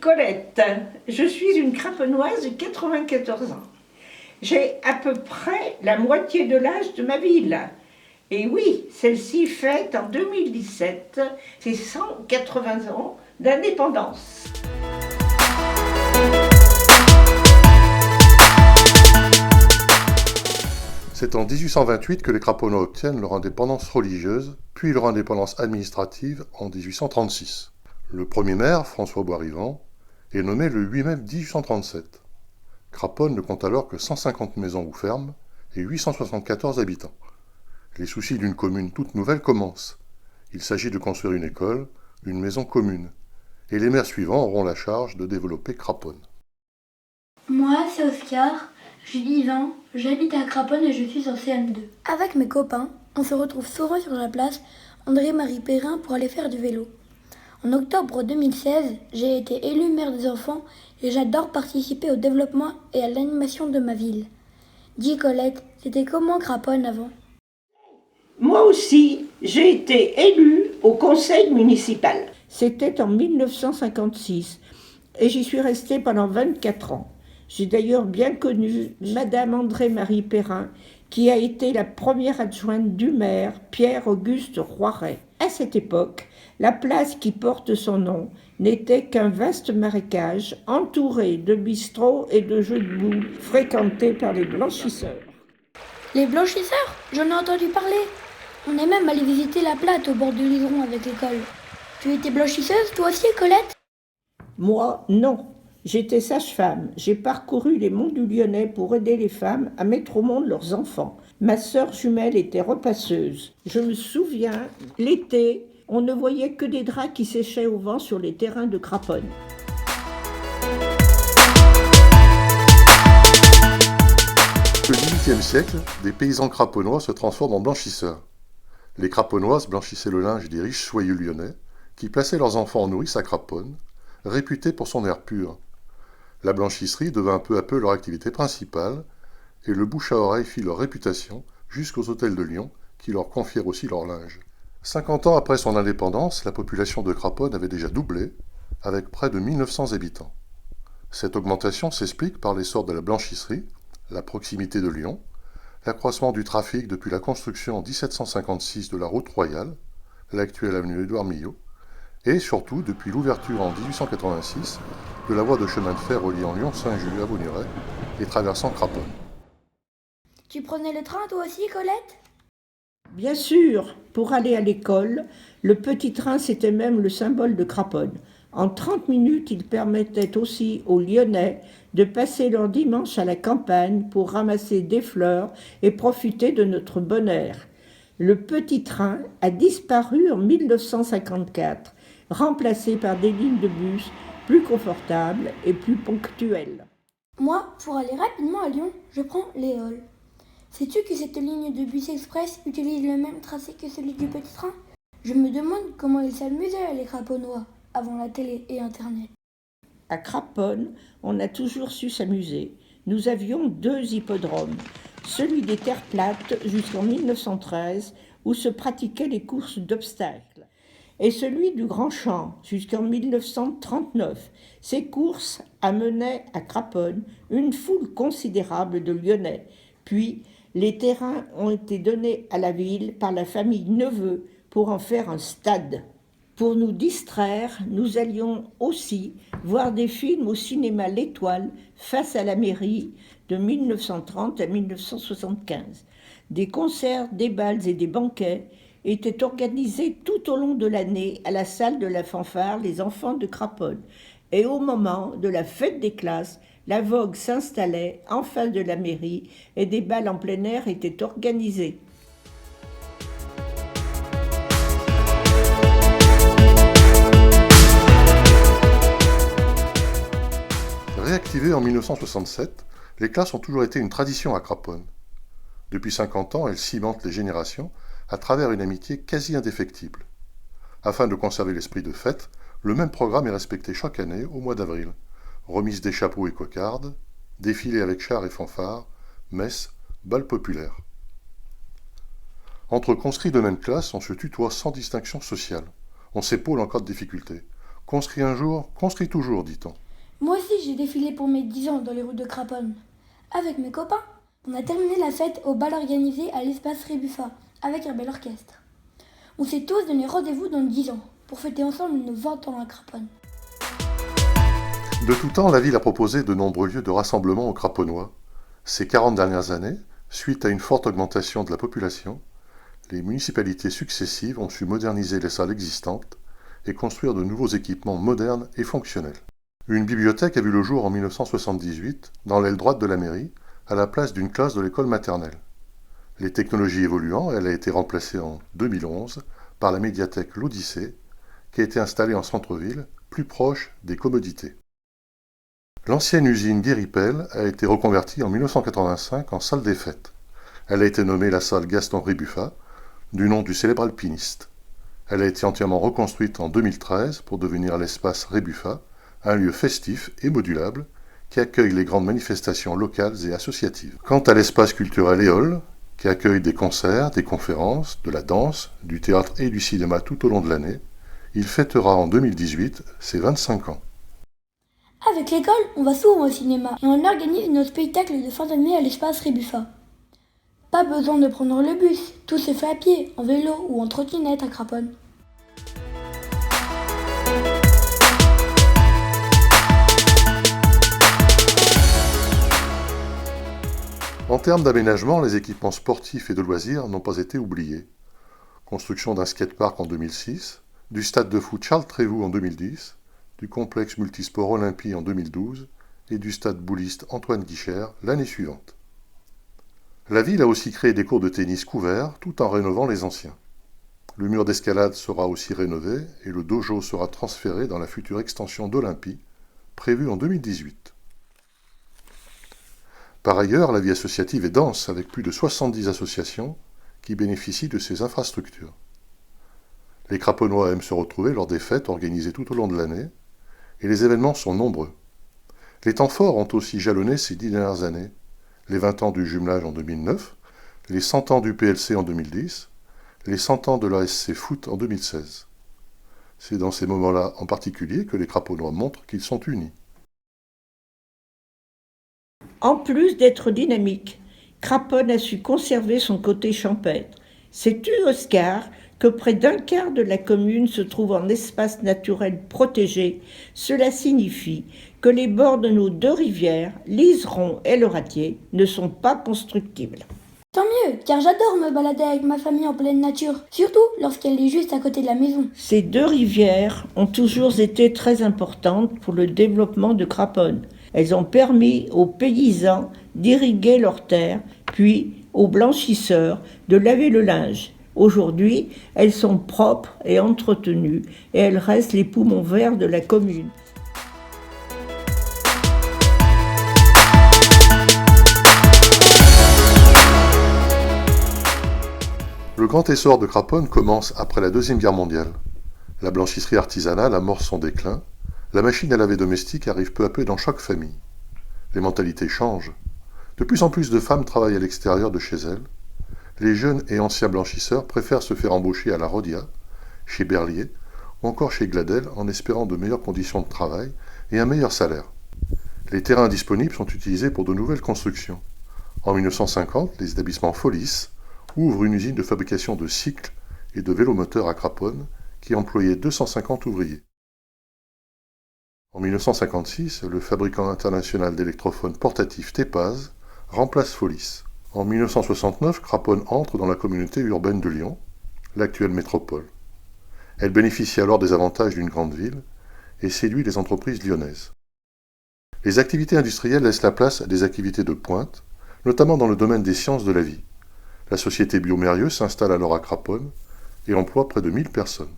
Colette, je suis une craponnoise de 94 ans. J'ai à peu près la moitié de l'âge de ma ville. Et oui, celle-ci fête en 2017 ses 180 ans d'indépendance. C'est en 1828 que les Craponnois obtiennent leur indépendance religieuse, puis leur indépendance administrative en 1836. Le premier maire, François Boisrivant, est nommé le 8 mai 1837. Craponne ne compte alors que 150 maisons ou fermes et 874 habitants. Les soucis d'une commune toute nouvelle commencent. Il s'agit de construire une école, une maison commune, et les maires suivants auront la charge de développer Craponne. Moi, c'est Oscar, j'ai 10 ans, j'habite à Craponne et je suis en CM2. Avec mes copains, on se retrouve souvent sur la place André-Marie Perrin pour aller faire du vélo. En octobre 2016, j'ai été élue maire des enfants et j'adore participer au développement et à l'animation de ma ville. Dis Colette, c'était comment Craponne avant ? Moi aussi, j'ai été élue au conseil municipal. C'était en 1956 et j'y suis restée pendant 24 ans. J'ai d'ailleurs bien connu Madame André-Marie Perrin, qui a été la première adjointe du maire, Pierre-Auguste Roiret. À cette époque, la place qui porte son nom n'était qu'un vaste marécage entouré de bistrots et de jeux de boules fréquentés par les blanchisseurs. Les blanchisseurs ? J'en ai entendu parler. On est même allé visiter la Platte au bord du Liseron avec l'école. Tu étais blanchisseuse, toi aussi, Colette ? Moi, non. J'étais sage-femme. J'ai parcouru les monts du Lyonnais pour aider les femmes à mettre au monde leurs enfants. Ma sœur jumelle était repasseuse. Je me souviens, l'été, on ne voyait que des draps qui séchaient au vent sur les terrains de Craponne. Au XVIIIe siècle, des paysans craponnois se transforment en blanchisseurs. Les craponnoises blanchissaient le linge des riches soyeux lyonnais, qui plaçaient leurs enfants en nourrice à Craponne, réputée pour son air pur. La blanchisserie devint peu à peu leur activité principale, et le bouche à oreille fit leur réputation jusqu'aux hôtels de Lyon, qui leur confièrent aussi leur linge. 50 ans après son indépendance, la population de Craponne avait déjà doublé, avec près de 1900 habitants. Cette augmentation s'explique par l'essor de la blanchisserie, la proximité de Lyon, l'accroissement du trafic depuis la construction en 1756 de la route royale, l'actuelle avenue Édouard Millot, et surtout depuis l'ouverture en 1886 de la voie de chemin de fer reliant Lyon-Saint-Just à Bonneray et traversant Craponne. Tu prenais le train toi aussi, Colette ? Bien sûr, pour aller à l'école, le petit train c'était même le symbole de Craponne. En 30 minutes, il permettait aussi aux Lyonnais de passer leur dimanche à la campagne pour ramasser des fleurs et profiter de notre bon air. Le petit train a disparu en 1954, remplacé par des lignes de bus plus confortables et plus ponctuelles. Moi, pour aller rapidement à Lyon, je prends les halls. Sais-tu que cette ligne de bus express utilise le même tracé que celui du petit train ? Je me demande comment ils s'amusaient, les craponnois, avant la télé et Internet. À Craponne, on a toujours su s'amuser. Nous avions 2 hippodromes. Celui des terres plates jusqu'en 1913, où se pratiquaient les courses d'obstacles, et celui du Grand Champ jusqu'en 1939. Ces courses amenaient à Craponne une foule considérable de Lyonnais. Puis, les terrains ont été donnés à la ville par la famille Neveu pour en faire un stade. Pour nous distraire, nous allions aussi voir des films au cinéma L'Étoile face à la mairie de 1930 à 1975. Des concerts, des bals et des banquets étaient organisés tout au long de l'année à la salle de la fanfare Les Enfants de Craponne. Et au moment de la fête des classes, la vogue s'installait en face de la mairie et des bals en plein air étaient organisés. Réactivées en 1967, les classes ont toujours été une tradition à Craponne. Depuis 50 ans, elles cimentent les générations à travers une amitié quasi indéfectible. Afin de conserver l'esprit de fête, le même programme est respecté chaque année au mois d'avril. Remise des chapeaux et cocardes, défilés avec chars et fanfares, messes, bals populaires. Entre conscrits de même classe, on se tutoie sans distinction sociale. On s'épaule en cas de difficulté. Conscrit un jour, conscrit toujours, dit-on. Moi aussi, j'ai défilé pour mes 10 ans dans les routes de Craponne. Avec mes copains, on a terminé la fête au bal organisé à l'espace Rébuffat, avec un bel orchestre. On s'est tous donné rendez-vous dans 10 ans, pour fêter ensemble nos 20 ans à Craponne. De tout temps, la ville a proposé de nombreux lieux de rassemblement aux Craponnois. Ces 40 dernières années, suite à une forte augmentation de la population, les municipalités successives ont su moderniser les salles existantes et construire de nouveaux équipements modernes et fonctionnels. Une bibliothèque a vu le jour en 1978, dans l'aile droite de la mairie, à la place d'une classe de l'école maternelle. Les technologies évoluant, elle a été remplacée en 2011 par la médiathèque L'Odyssée, qui a été installée en centre-ville, plus proche des commodités. L'ancienne usine Guéripel a été reconvertie en 1985 en salle des fêtes. Elle a été nommée la salle Gaston Rébuffat, du nom du célèbre alpiniste. Elle a été entièrement reconstruite en 2013 pour devenir l'espace Rébuffat, un lieu festif et modulable qui accueille les grandes manifestations locales et associatives. Quant à l'espace culturel Éole, qui accueille des concerts, des conférences, de la danse, du théâtre et du cinéma tout au long de l'année, il fêtera en 2018 ses 25 ans. Avec l'école, on va souvent au cinéma et on organise nos spectacles de fin d'année à l'espace Rébuffat. Pas besoin de prendre le bus, tout se fait à pied, en vélo ou en trottinette à Craponne. En termes d'aménagement, les équipements sportifs et de loisirs n'ont pas été oubliés. Construction d'un skatepark en 2006, du stade de foot Charles Trévoux en 2010, du complexe multisport Olympie en 2012 et du stade bouliste Antoine Guichère l'année suivante. La ville a aussi créé des cours de tennis couverts tout en rénovant les anciens. Le mur d'escalade sera aussi rénové et le dojo sera transféré dans la future extension d'Olympie, prévue en 2018. Par ailleurs, la vie associative est dense avec plus de 70 associations qui bénéficient de ces infrastructures. Les Craponnois aiment se retrouver lors des fêtes organisées tout au long de l'année et les événements sont nombreux. Les temps forts ont aussi jalonné ces 10 dernières années. Les 20 ans du jumelage en 2009, les 100 ans du PLC en 2010, les 100 ans de l'ASC Foot en 2016. C'est dans ces moments-là en particulier que les Craponnois montrent qu'ils sont unis. En plus d'être dynamique, Craponne a su conserver son côté champêtre. Sais-tu, Oscar, que près d'un quart de la commune se trouve en espace naturel protégé? Cela signifie que les bords de nos deux rivières, l'Iseron et le Ratier, ne sont pas constructibles. Tant mieux, car j'adore me balader avec ma famille en pleine nature, surtout lorsqu'elle est juste à côté de la maison. Ces deux rivières ont toujours été très importantes pour le développement de Craponne. Elles ont permis aux paysans d'irriguer leurs terres, puis aux blanchisseurs de laver le linge. Aujourd'hui, elles sont propres et entretenues et elles restent les poumons verts de la commune. Le grand essor de Craponne commence après la Deuxième Guerre mondiale. La blanchisserie artisanale amorce son déclin. La machine à laver domestique arrive peu à peu dans chaque famille. Les mentalités changent. De plus en plus de femmes travaillent à l'extérieur de chez elles. Les jeunes et anciens blanchisseurs préfèrent se faire embaucher à la Rodia, chez Berlier ou encore chez Gladel en espérant de meilleures conditions de travail et un meilleur salaire. Les terrains disponibles sont utilisés pour de nouvelles constructions. En 1950, les établissements Folis ouvrent une usine de fabrication de cycles et de vélomoteurs à Craponne qui employait 250 ouvriers. En 1956, le fabricant international d'électrophones portatifs Tepaz remplace Folis. En 1969, Craponne entre dans la communauté urbaine de Lyon, l'actuelle métropole. Elle bénéficie alors des avantages d'une grande ville et séduit les entreprises lyonnaises. Les activités industrielles laissent la place à des activités de pointe, notamment dans le domaine des sciences de la vie. La société Biomérieux s'installe alors à Craponne et emploie près de 1000 personnes.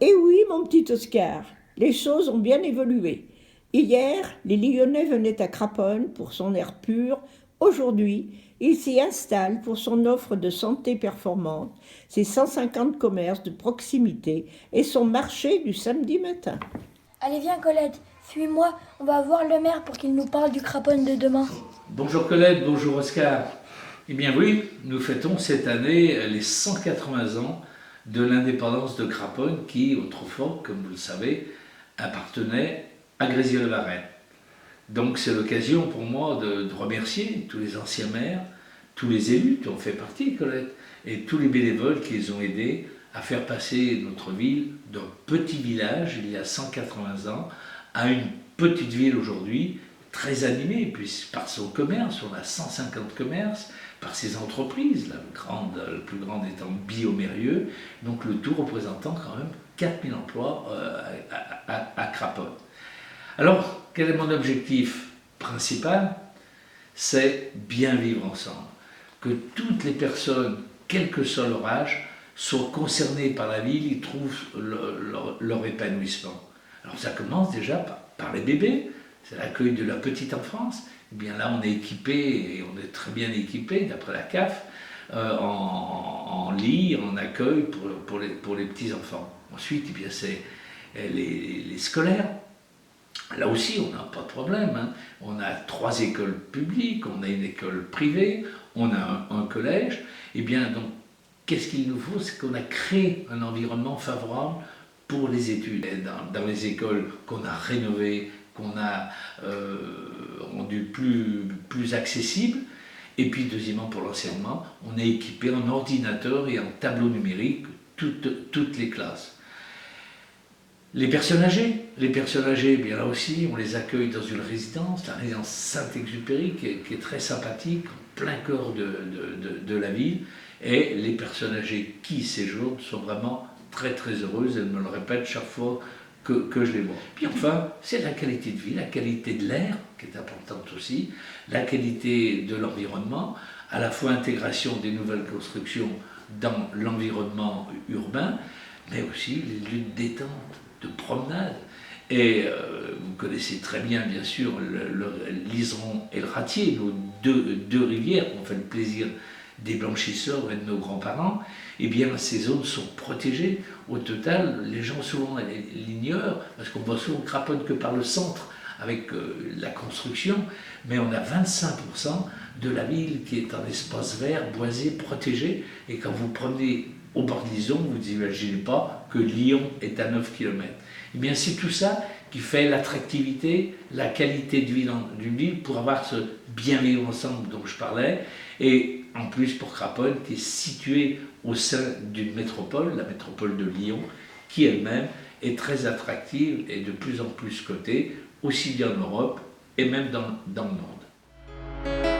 Eh oui, mon petit Oscar, les choses ont bien évolué. Hier, les Lyonnais venaient à Craponne pour son air pur. Aujourd'hui, ils s'y installent pour son offre de santé performante, ses 150 commerces de proximité et son marché du samedi matin. Allez, viens Colette, suis-moi, on va voir le maire pour qu'il nous parle du Craponne de demain. Bonjour Colette, bonjour Oscar. Eh bien oui, nous fêtons cette année les 180 ans de l'indépendance de Craponne qui, autrefois, comme vous le savez, appartenait à Grésy-la-Varenne. Donc c'est l'occasion pour moi de remercier tous les anciens maires, tous les élus qui ont fait partie, Colette, et tous les bénévoles qui les ont aidés à faire passer notre ville d'un petit village il y a 180 ans à une petite ville aujourd'hui, très animée, puis par son commerce, on a 150 commerces, par ses entreprises, la plus grande étant Biomérieux, donc le tout représentant quand même 4000 emplois à Craponne. Alors, quel est mon objectif principal? C'est bien vivre ensemble. Que toutes les personnes, quel que soit leur âge, soient concernées par la ville, ils trouvent leur épanouissement. Alors ça commence déjà par les bébés, c'est l'accueil de la petite enfance. Eh bien là, on est équipé, et on est très bien équipé, d'après la CAF, en lit, en accueil pour les petits-enfants. Ensuite, eh bien, c'est les scolaires. Là aussi, on n'a pas de problème. Hein. On a 3 écoles publiques, on a une école privée, on a un collège. Eh bien, donc, qu'est-ce qu'il nous faut? C'est qu'on a créé un environnement favorable pour les études. Dans les écoles qu'on a rénovées, qu'on a rendues plus accessibles. Et puis, deuxièmement, pour l'enseignement, on est équipé en ordinateur et en tableau numérique toutes les classes. Les personnes âgées, bien là aussi, on les accueille dans une résidence, la résidence Saint-Exupéry, qui est très sympathique, en plein cœur de la ville. Et les personnes âgées qui y séjournent sont vraiment très très heureuses, elles me le répètent chaque fois que je les vois. Puis enfin, c'est la qualité de vie, la qualité de l'air, qui est importante aussi, la qualité de l'environnement, à la fois intégration des nouvelles constructions dans l'environnement urbain, mais aussi les lieux de détente, de promenade. Et vous connaissez très bien, bien sûr, l'Iseron et le Ratier, nos deux rivières qui ont fait le plaisir des blanchisseurs et de nos grands-parents. Eh bien, ces zones sont protégées. Au total, les gens souvent l'ignorent, parce qu'on voit souvent Craponne que par le centre, avec la construction, mais on a 25% de la ville qui est un espace vert, boisé, protégé. Et quand vous prenez au bord de l'Ison, vous n'imaginez pas que Lyon est à 9 km. Eh bien, c'est tout ça qui fait l'attractivité, la qualité de vie d'une ville pour avoir ce bien vivre ensemble dont je parlais. Et en plus pour Craponne, qui est située au sein d'une métropole, la métropole de Lyon, qui elle-même est très attractive et de plus en plus cotée, aussi bien en Europe et même dans le monde.